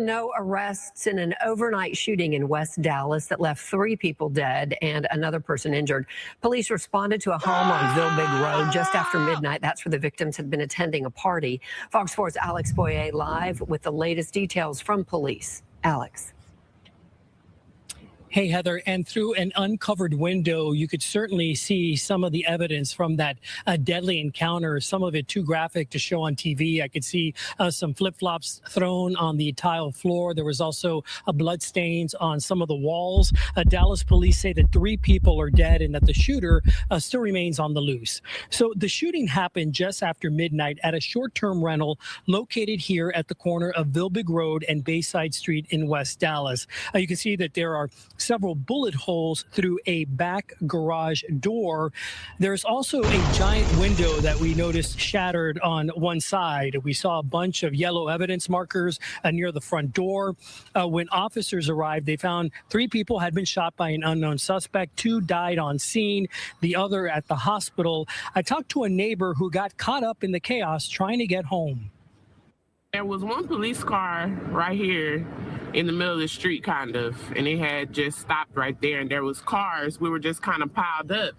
no arrests in an overnight shooting in West Dallas that left 3 people dead and another person injured. Police responded to a home on Vilbig Road just after midnight. That's where the victims had been attending a party. Fox 4's Alex Boyer live with the latest details from police. Alex. Hey, Heather, and through an uncovered window, you could certainly see some of the evidence from that deadly encounter, some of it too graphic to show on TV. I could see some flip-flops thrown on the tile floor. There was also blood stains on some of the walls. Dallas police say that 3 people are dead and that the shooter still remains on the loose. So the shooting happened just after midnight at a short-term rental located here at the corner of Vilbig Road and Bayside Street in West Dallas. You can see that there are several bullet holes through a back garage door. There's also a giant window that we noticed shattered on one side. We saw a bunch of yellow evidence markers near the front door. When officers arrived, they found 3 people had been shot by an unknown suspect. 2 died on scene, the other at the hospital. I talked to a neighbor who got caught up in the chaos trying to get home. There was one police car right here in the middle of the street, kind of, and it had just stopped right there, and there was cars. We were just kind of piled up.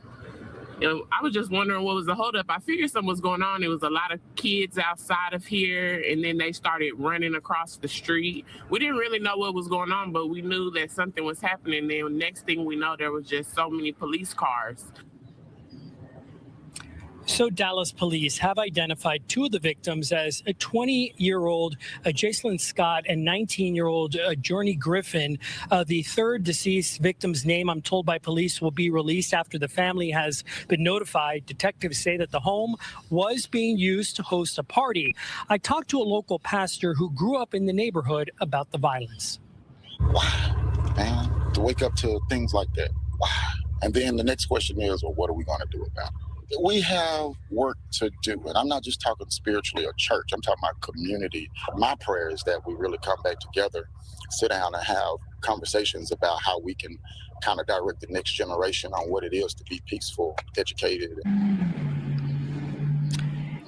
I was just wondering what was the holdup. I figured something was going on. There was a lot of kids outside of here, and then they started running across the street. We didn't really know what was going on, but we knew that something was happening. Then next thing we know, there was just so many police cars. So Dallas police have identified 2 of the victims as a 20-year-old Jacelyn Scott and 19-year-old Journey Griffin. The third deceased victim's name, I'm told by police, will be released after the family has been notified. Detectives say that the home was being used to host a party. I talked to a local pastor who grew up in the neighborhood about the violence. Wow, man, to wake up to things like that. Wow. And then the next question is, well, what are we going to do about it? We have work to do, and I'm not just talking spiritually or church, I'm talking about community. My prayer is that we really come back together, sit down and have conversations about how we can kind of direct the next generation on what it is to be peaceful, educated.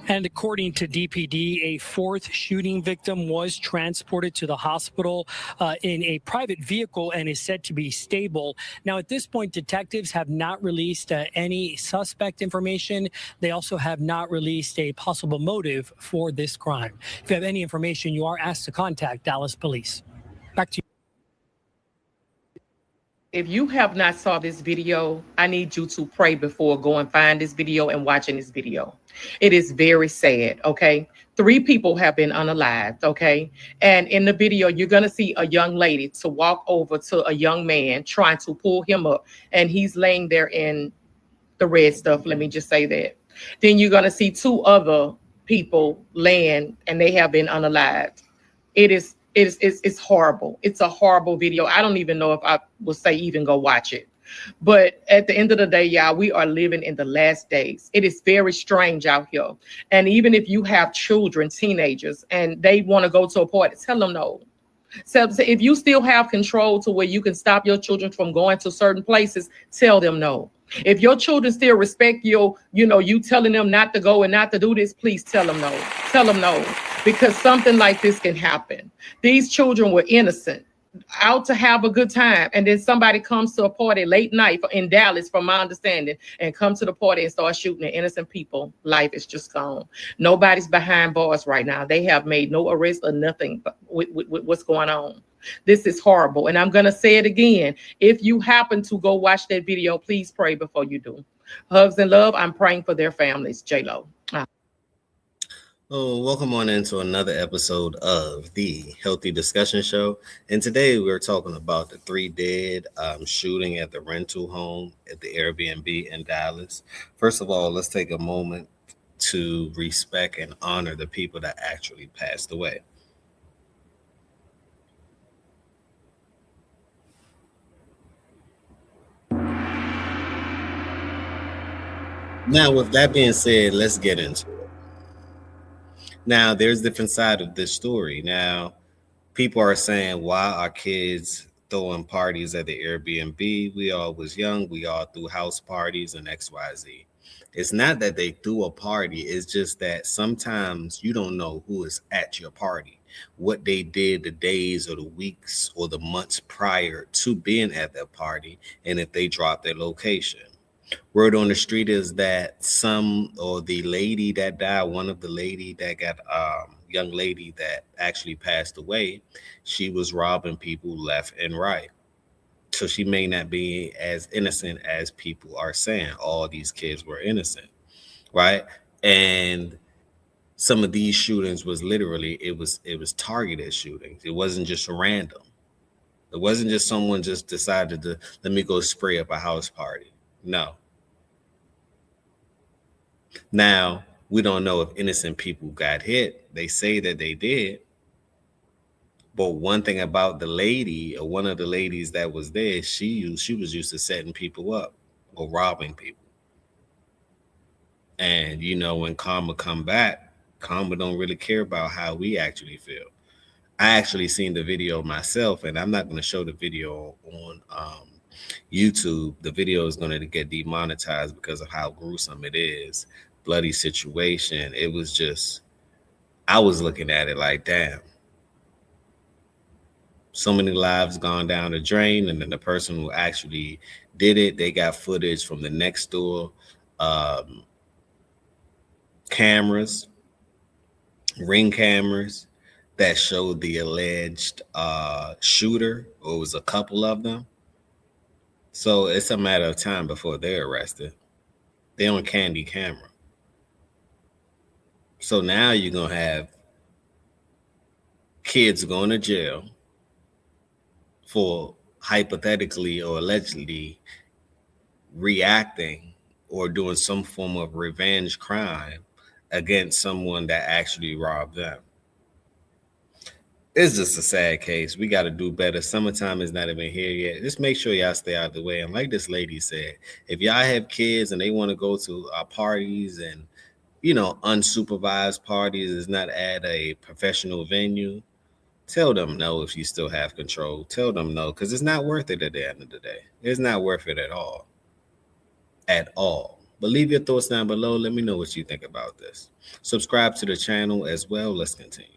And according to DPD, a 4th shooting victim was transported to the hospital in a private vehicle and is said to be stable. Now, at this point, detectives have not released any suspect information. They also have not released a possible motive for this crime. If you have any information, you are asked to contact Dallas Police. Back to you. If you have not saw this video, I need you to pray before going find this video and watching this video. It is very sad, okay? 3 people have been unalived, okay? And in the video, you're going to see a young lady to walk over to a young man trying to pull him up, and he's laying there in the red stuff. Let me just say that. Then you're going to see 2 other people laying, and they have been unalived. It's horrible. It's a horrible video. I don't even know if I would say even go watch it. But at the end of the day, y'all, we are living in the last days. It is very strange out here. And even if you have children, teenagers, and they want to go to a party, tell them no. So if you still have control to where you can stop your children from going to certain places, tell them no. If your children still respect you, you telling them not to go and not to do this, please tell them no. Tell them no. Because something like this can happen. These children were innocent, out to have a good time, and then somebody comes to a party late night in Dallas, from my understanding, and come to the party and start shooting at innocent people. Life is just gone. Nobody's behind bars right now. They have made no arrest or nothing with what's going on. This is horrible, and I'm going to say it again. If you happen to go watch that video, please pray before you do. Hugs and love. I'm praying for their families. J-Lo. Oh, welcome on into another episode of the Healthy Discussion Show. And today we're talking about the 3 dead shooting at the rental home at the Airbnb in Dallas. First of all, let's take a moment to respect and honor the people that actually passed away. Now, with that being said, let's get into it. Now, there's different side of this story. Now, people are saying, why are kids throwing parties at the Airbnb? We all was young. We all threw house parties and XYZ. It's not that they threw a party. It's just that sometimes you don't know who is at your party. what they did the days or the weeks or the months prior to being at that party, and if they dropped their location. Word on the street is that the lady that died, one of the lady that got young lady that actually passed away, she was robbing people left and right. So she may not be as innocent as people are saying. All these kids were innocent, right? And some of these shootings was literally it was targeted shootings. It wasn't just random. It wasn't just someone just decided to let me go spray up a house party. No. Now, we don't know if innocent people got hit. They say that they did. But one thing about the lady, or one of the ladies that was there, she was used to setting people up or robbing people. And when karma come back, karma don't really care about how we actually feel. I actually seen the video myself, and I'm not going to show the video on YouTube. The video is going to get demonetized because of how gruesome it is. Bloody situation. It was just, I was looking at it like, damn. So many lives gone down the drain, and then the person who actually did it, they got footage from the next door cameras, ring cameras that showed the alleged shooter, or it was a couple of them. So it's a matter of time before they're arrested. They're on candy camera. So now you're going to have kids going to jail for hypothetically or allegedly reacting or doing some form of revenge crime against someone that actually robbed them. It's just a sad case. We got to do better. Summertime is not even here yet. Just make sure y'all stay out of the way. And like this lady said, if y'all have kids and they want to go to parties and, unsupervised parties, is not at a professional venue, tell them no if you still have control. Tell them no, because it's not worth it at the end of the day. It's not worth it at all. At all. But leave your thoughts down below. Let me know what you think about this. Subscribe to the channel as well. Let's continue.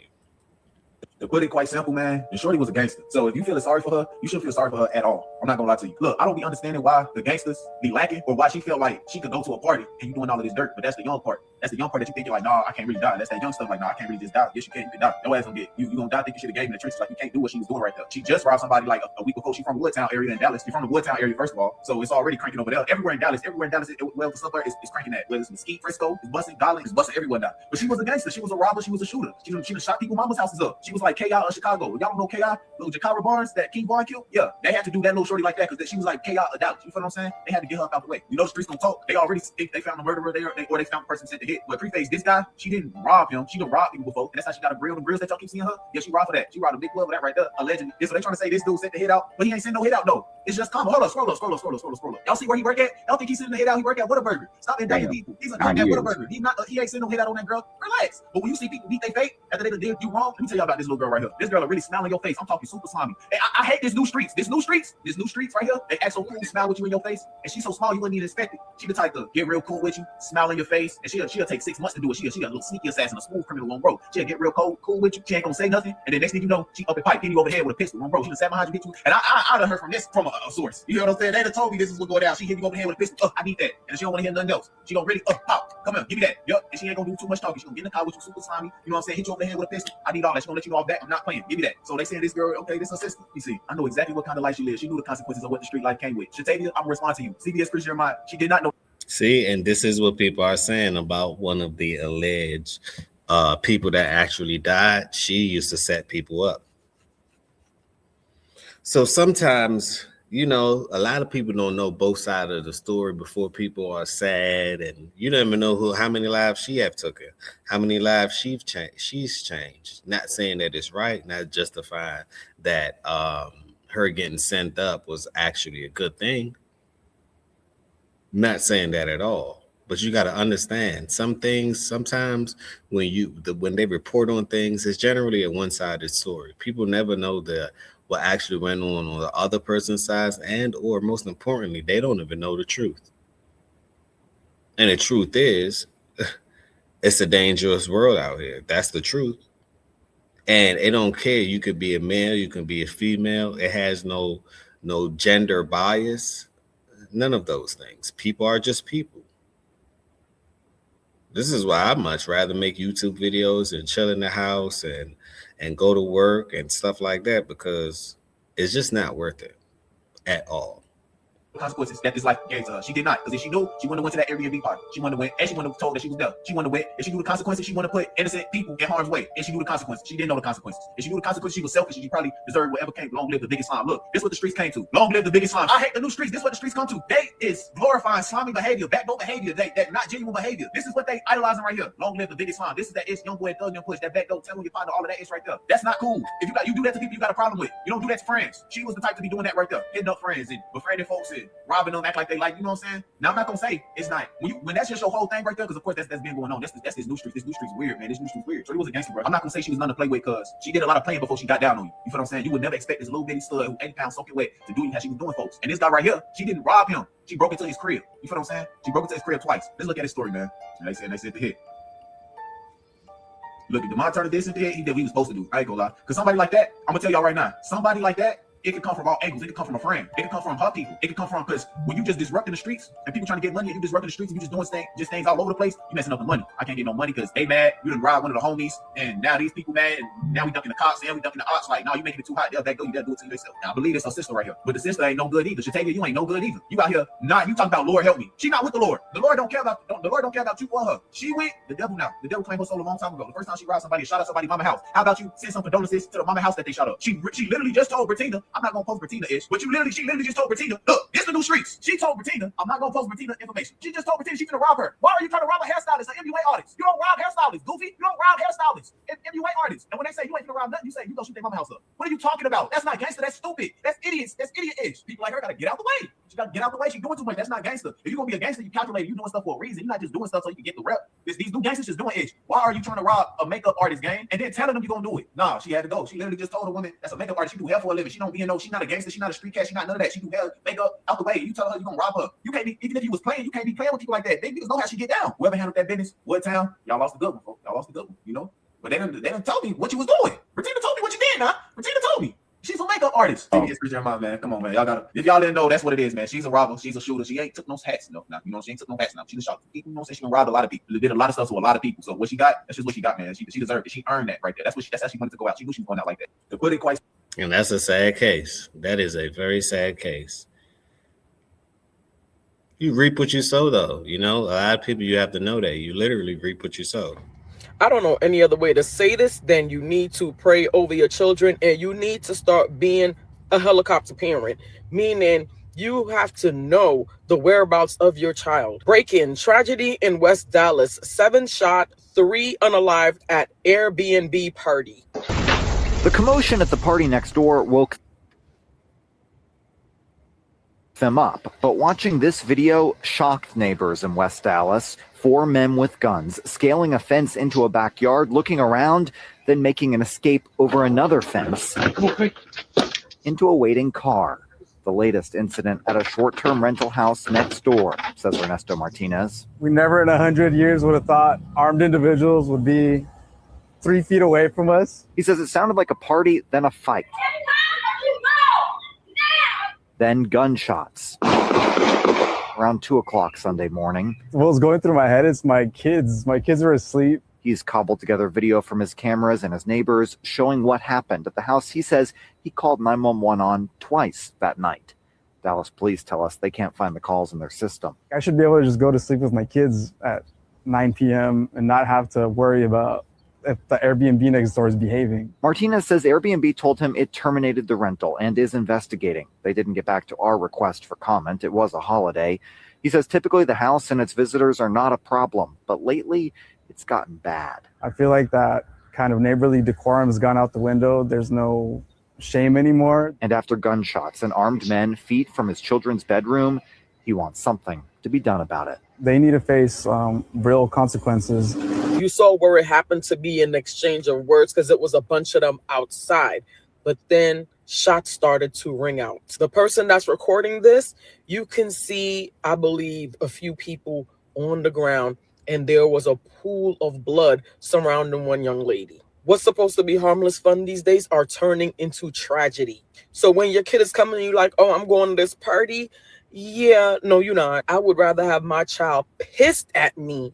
To put it quite simple, man, the shorty was a gangster. So if you feel sorry for her, you shouldn't feel sorry for her at all. I'm not gonna lie to you. Look, I don't be understanding why the gangsters be lacking, or why she feel like she could go to a party and you doing all of this dirt. But that's the young part. That's the young part that you think you're like, nah, I can't really die. That's that young stuff like, nah, I can't really just die. Yes, you can. You can die. Your ass gonna get you gonna die. Think you should have gave me the tricks. Like, you can't do what she was doing right there. She just robbed somebody like a week before. She from the Woodtown area in Dallas. You're from the Woodtown area, first of all. So it's already cranking over there. Everywhere in Dallas, well, for somewhere it's cranking that. Whether it's Mesquite, Frisco, it's busting, Garland, it's busting everywhere down. But she was a gangster. She was a robber. She was a shooter. She done shot people mama's houses up. She was like KI of Chicago. Y'all don't know KI? Little Jakara Barnes that King Barn killed? Yeah, they had to do that little shorty like that because she was like KI of Dallas. You feel what I'm saying? They had to get her up out the way. The streets gonna talk. They already they found the murderer there, or they found the person sent to hit. But preface, this guy, she didn't rob him. She done robbed people before, and that's how she got a grill. The grills that y'all keep seeing her, yeah, she robbed for that. She robbed a big glove of that right there, allegedly. So they trying to say this dude sent the hit out, but he ain't sent no hit out, no. It's just common. Hold up, scroll up. Y'all see where he work at? Y'all think he sent the hit out? He work at Whataburger. Stop indicting people. He's a at Whataburger. He ain't sent no hit out on that girl. Relax. But when you see people beat their fate after they did you wrong, let me tell y'all about this little girl right here. This girl will really smile in your face. I'm talking super slimy. And I hate this new streets right here. They act so cool, smile with you in your face, and she's so small you wouldn't even expect it. She the type to get real cool with you, smile in your face, and she'll take 6 months to do it. She a little sneaky assassin, a smooth criminal on bro. She'll get real cool with you. She ain't gonna say nothing, and then next thing you know, she up and pipe, hit you over the head with a pistol on bro. She done sat behind you, hit you, and I done heard from a source. You hear what I'm saying? They done told me this is what go down. She hit you over the head with a pistol. I need that, and she don't want to hear nothing else. She gonna really pop. Come here, give me that. Yup, and she ain't gonna do too much talking. She gonna get in the car with you, super slimy. You know what I'm saying? Hit you over the head with a pistol. I need all that. She gonna let you know all that. I'm not playing. Give me that. So they saying this girl, okay, this her sister. You see, I know exactly what kind of life she lives. She knew the consequences of what the street life came with. Shatavia, I'm gonna respond to you. CBS Chris Jeremiah, she did not know. See, and this is what people are saying about one of the alleged people that actually died. She used to set people up. So sometimes, a lot of people don't know both sides of the story before people are sad, and you don't even know how many lives she have taken, how many lives she's changed. Not saying that it's right, not justifying that her getting sent up was actually a good thing. Not saying that at all, but you got to understand some things. Sometimes when they report on things, it's generally a one-sided story. People never know what actually went on the other person's side, and or most importantly, they don't even know the truth. And the truth is, it's a dangerous world out here. That's the truth. And it don't care. You could be a male, you can be a female. It has no gender bias. None of those things. People are just people. This is why I'd much rather make YouTube videos and chill in the house and go to work and stuff like that, because it's just not worth it at all. Consequences that this life gave to her. She did not, because if she knew, she wouldn't have went to that Airbnb party. She wouldn't have went, and she wouldn't have told that she was there. She wouldn't have went. If she knew the consequences, she wouldn't have put innocent people in harm's way. And she knew the consequences. She didn't know the consequences. If she knew the consequences, she was selfish, and she probably deserved whatever came. Long live the biggest slime. Look, this is what the streets came to. Long live the biggest slime. I hate the new streets. This is what the streets come to. They is glorifying slimy behavior, backdoor behavior, that not genuine behavior. This is what they idolizing right here. Long live the biggest slime. This is that it's young boy, thug, young push, that backdoor, tell your partner, all of that is right there. That's not cool. If you do that to people you got a problem with, you don't do that to friends. She was the type to be doing that right there, hitting up friends and befriending folks and robbing them, act like they like, you know what I'm saying? Now I'm not gonna say it's not when that's just your whole thing right there, because of course that's been going on. That's this new street. This new street's weird, man. This new street's weird. So he was a gangster, bro. I'm not gonna say she was nothing to play with, because she did a lot of playing before she got down on you. You feel what I'm saying? You would never expect this little bitty stud who 80 pounds soaking wet to do how she was doing folks. And this guy right here, she didn't rob him. She broke into his crib. You feel what I'm saying? She broke into his crib twice. Let's look at his story, man. And they said the hit. Look, if DeMond turned this into it, he did what he was supposed to do. I ain't gonna lie. Because somebody like that, I'm gonna tell y'all right now, somebody like that, it could come from all angles. It could come from a friend. It could come from her people. It could come from, because when you just disrupting the streets and people trying to get money and you disrupting the streets and you just doing things all over the place, you messing up the money. I can't get no money because they mad. You done robbed one of the homies, and now these people mad, and now we ducking the cops and we ducking the ops. Like, no, you making it too hot. They'll back go. You gotta do it to yourself. Now I believe it's her sister right here, but the sister ain't no good either. Shatavia, you ain't no good either. You out here you talking about Lord help me. She not with the Lord. The Lord don't care about you or her. She went the devil now. The devil claimed her soul a long time ago. The first time she robbed somebody and shot up somebody's mama house. How about you send some condolences to the mama house that they shot up? She literally just told Bertina, I'm not gonna post Bertina ish, but she literally just told Bertina, look, it's the new streets. She told Bertina, I'm not gonna post Bertina information. She just told Bertina she's gonna rob her. Why are you trying to rob a hairstylist, an MUA artist? You don't rob hairstylists, goofy. You don't rob hairstylists, MUA artists. And when they say you ain't gonna rob nothing, you say you go shoot their mama house up. What are you talking about? That's not gangster. That's stupid. That's idiots. That's idiot-ish. People like her gotta get out the way. She gotta get out the way. She's doing too much. That's not gangster. If you're gonna be a gangster, you calculate. You doing stuff for a reason. You're not just doing stuff so you can get the rep. These new gangsters just doing ish. Why are you trying to rob a makeup artist game and then telling them you're gonna do it? Nah, she had to go. She literally just told a woman that's a makeup artist. She do hair for a living. She don't be in no. She's not a gangster. She's not a street cat. She's not none of that. She do hair, makeup out the way. You tell her you're gonna rob her. You can't be, even if you was playing, you can't be playing with people like that. They niggas know how she get down. Whoever handled that business, what town? Y'all lost the good one, folks. Y'all lost the good one, you know. But they didn't tell me what you was doing. Bertina told me what you did. Now Bertina told me. She's a makeup artist. It's Chris Jeremiah, man. Come on, man. Y'all gotta. If y'all didn't know, that's what it is, man. She's a robber. She's a shooter. She ain't took no hats, no. Now, you know, she ain't took no hats. Now, she done shot people. You know, she done robbed a lot of people. Did a lot of stuff to a lot of people. So what she got? That's just what she got, man. She deserved it. She earned that right there. That's how she wanted to go out. She knew she was going out like that. To put it quite. And that's a sad case. That is a very sad case. You reap what you sow, though. You know, a lot of people, you have to know that you literally reap what you sow. I don't know any other way to say this than you need to pray over your children, and you need to start being a helicopter parent, meaning you have to know the whereabouts of your child. Break-in tragedy in West Dallas, 7 shot, 3 unalived at Airbnb party. The commotion at the party next door woke them up, but watching this video shocked neighbors in West Dallas. 4 men with guns scaling a fence into a backyard, looking around, then making an escape over another fence into a waiting car. The latest incident at a short-term rental house next door, says Ernesto Martinez. We never in 100 years would have thought armed individuals would be 3 feet away from us. He says it sounded like a party, then a fight. Then gunshots. Around 2 o'clock Sunday morning. What was going through my head is my kids. My kids are asleep. He's cobbled together video from his cameras and his neighbors showing what happened at the house. He says he called 911 on twice that night. Dallas police tell us they can't find the calls in their system. I should be able to just go to sleep with my kids at 9 p.m. and not have to worry about if the Airbnb next door is behaving. Martinez says Airbnb told him it terminated the rental and is investigating. They didn't get back to our request for comment. It was a holiday. He says typically the house and its visitors are not a problem, but lately it's gotten bad. I feel like that kind of neighborly decorum has gone out the window. There's no shame anymore. And after gunshots and armed men feet from his children's bedroom, he wants something to be done about it. They need to face real consequences. You saw where it happened to be an exchange of words because it was a bunch of them outside. But then shots started to ring out. The person that's recording this, you can see, I believe, a few people on the ground, and there was a pool of blood surrounding one young lady. what's supposed to be harmless fun these days are turning into tragedy. So when your kid is coming and you're like, oh, I'm going to this party. Yeah, no, you're not. I would rather have my child pissed at me,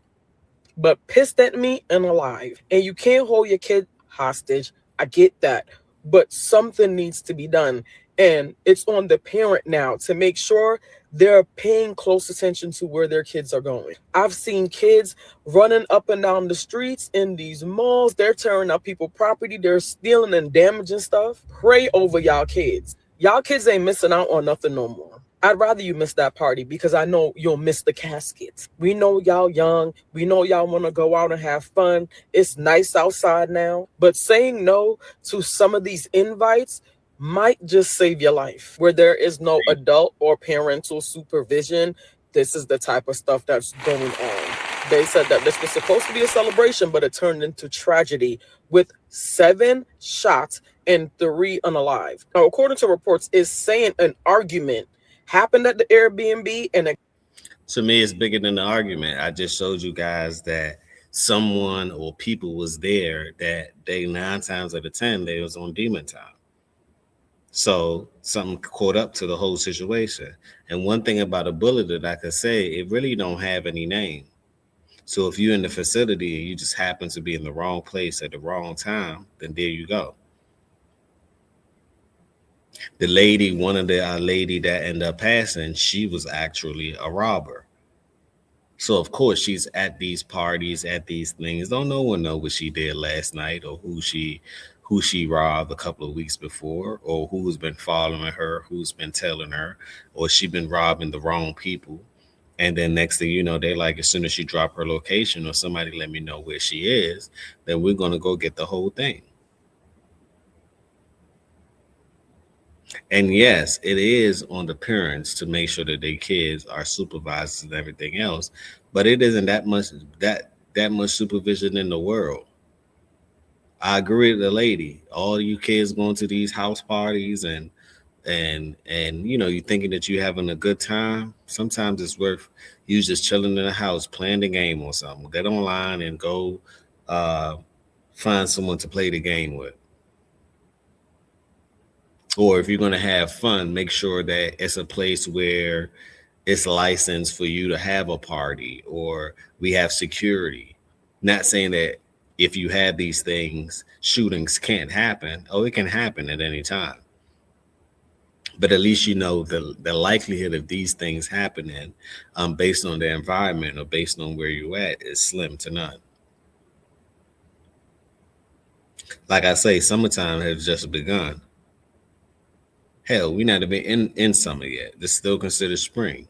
but pissed at me and alive. And you can't hold your kid hostage. I get that. But something needs to be done. And it's on the parent now to make sure they're paying close attention to where their kids are going. I've seen kids running up and down the streets in these malls. They're tearing up people's property. They're stealing and damaging stuff. Pray over y'all kids. Y'all kids ain't missing out on nothing no more. I'd rather you miss that party because I know you'll miss the casket. We know y'all young. We know y'all want to go out and have fun. It's nice outside now. But saying no to some of these invites might just save your life. Where there is no adult or parental supervision, this is the type of stuff that's going on. They said that this was supposed to be a celebration, but it turned into tragedy with 7 shots and 3 unalived. Now, according to reports, it's saying an argument happened at the Airbnb, and to me, it's bigger than the argument. I just showed you guys that someone or people was there that they 9 times out of 10 they was on demon time. So something caught up to the whole situation. And one thing about a bullet that I could say, it really don't have any name. So if you're in the facility and you just happen to be in the wrong place at the wrong time, then there you go. The lady, one of the lady that ended up passing, she was actually a robber. So of course she's at these parties, at these things. Don't no one know what she did last night or who she robbed a couple of weeks before, or who's been following her, who's been telling her, or she been robbing the wrong people. And then next thing you know, they like, as soon as she drop her location or somebody let me know where she is, then we're going to go get the whole thing. And yes, it is on the parents to make sure that their kids are supervised and everything else, but it isn't that much supervision in the world. I agree with the lady. All you kids going to these house parties and you know, you thinking that you're having a good time. Sometimes it's worth you just chilling in the house, playing the game or something. Get online and go find someone to play the game with. Or if you're going to have fun, make sure that it's a place where it's licensed for you to have a party, or we have security. Not saying that if you have these things, shootings can't happen. Oh, it can happen at any time. But at least you know the likelihood of these things happening based on the environment or based on where you're at is slim to none. Like I say, summertime has just begun. Hell, we're not even in summer yet. This is still considered spring.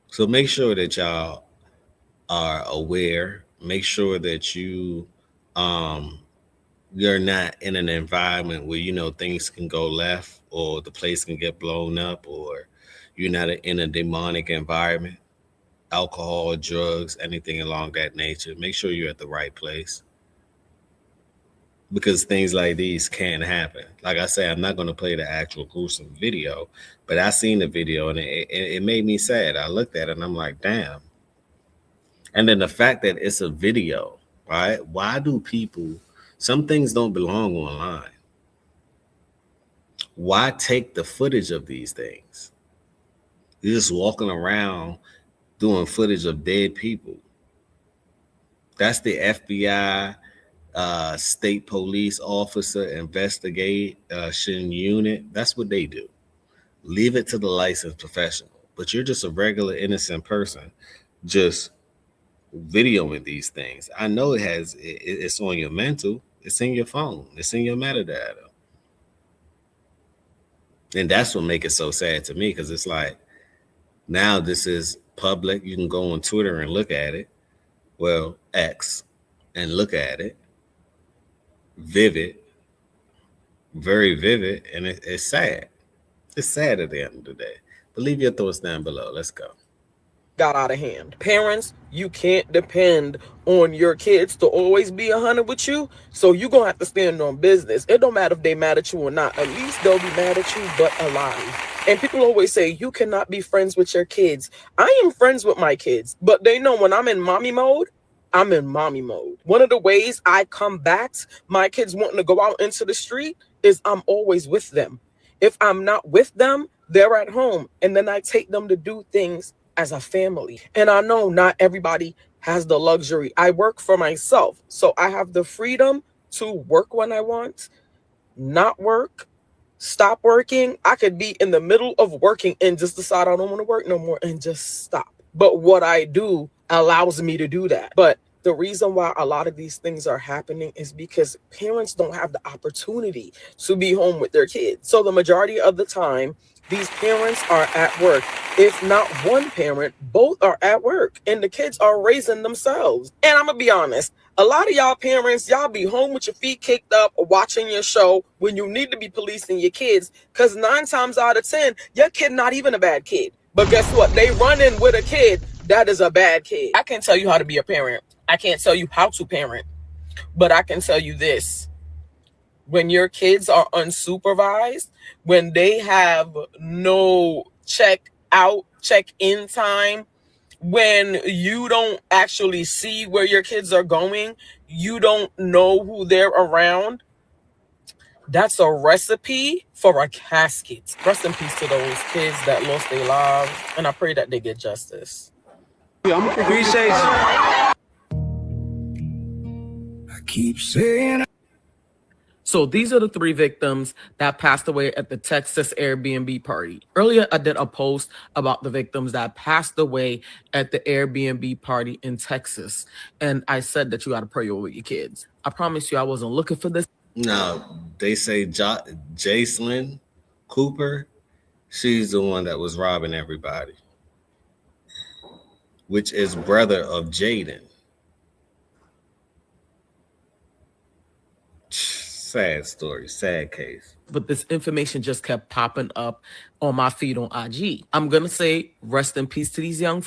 So make sure that y'all are aware. Make sure that you're not in an environment where, you know, things can go left or the place can get blown up, or you're not in a demonic environment, alcohol, drugs, anything along that nature. Make sure you're at the right place, because things like these can happen. Like I say, I'm not going to play the actual gruesome video, but I seen the video and it made me sad. I looked at it and I'm like, damn. And then the fact that it's a video, right? Why do people, some things don't belong online. Why take the footage of these things? You're just walking around doing footage of dead people. That's the FBI state police officer investigation unit. That's what they do. Leave it to the licensed professional. But you're just a regular innocent person just videoing these things. I know it's on your mental, it's in your phone, it's in your metadata. And that's what makes it so sad to me, because it's like, now this is public. You can go on Twitter and look at it. Well, X, and look at it. Vivid, very vivid, and it's sad. It's sad at the end of the day. But leave your thoughts down below. Let's go. Got out of hand. Parents, you can't depend on your kids to always be 100 with you, so you're gonna have to stand on business. It don't matter if they mad at you or not. At least they'll be mad at you, but alive. And people always say you cannot be friends with your kids. I am friends with my kids, but they know when I'm in mommy mode, I'm in mommy mode. One of the ways I combat my kids wanting to go out into the street is I'm always with them. If I'm not with them, they're at home. And then I take them to do things as a family. And I know not everybody has the luxury. I work for myself. So I have the freedom to work when I want, not work, stop working. I could be in the middle of working and just decide I don't want to work no more and just stop. But what I do allows me to do that. But the reason why a lot of these things are happening is because parents don't have the opportunity to be home with their kids. So the majority of the time, these parents are at work. If not one parent, both are at work and the kids are raising themselves. And I'm gonna be honest, a lot of y'all parents, y'all be home with your feet kicked up watching your show when you need to be policing your kids, because 9 times out of 10, your kid not even a bad kid. But guess what? They run in with a kid that is a bad kid. I can't tell you how to be a parent. I can't tell you how to parent, but I can tell you this. When your kids are unsupervised, when they have no check in time, when you don't actually see where your kids are going, you don't know who they're around, that's a recipe for a casket. Rest in peace to those kids that lost their lives, and I pray that they get justice. Appreciate you. I keep saying. So these are the 3 victims that passed away at the Texas Airbnb party. Earlier, I did a post about the victims that passed away at the Airbnb party in Texas. And I said that you got to pray over your kids. I promise you I wasn't looking for this. No, they say Jacelyn Cooper, she's the one that was robbing everybody, which is brother of Jaden. Sad story, sad case. But this information just kept popping up on my feed on IG. I'm going to say rest in peace to these young folks.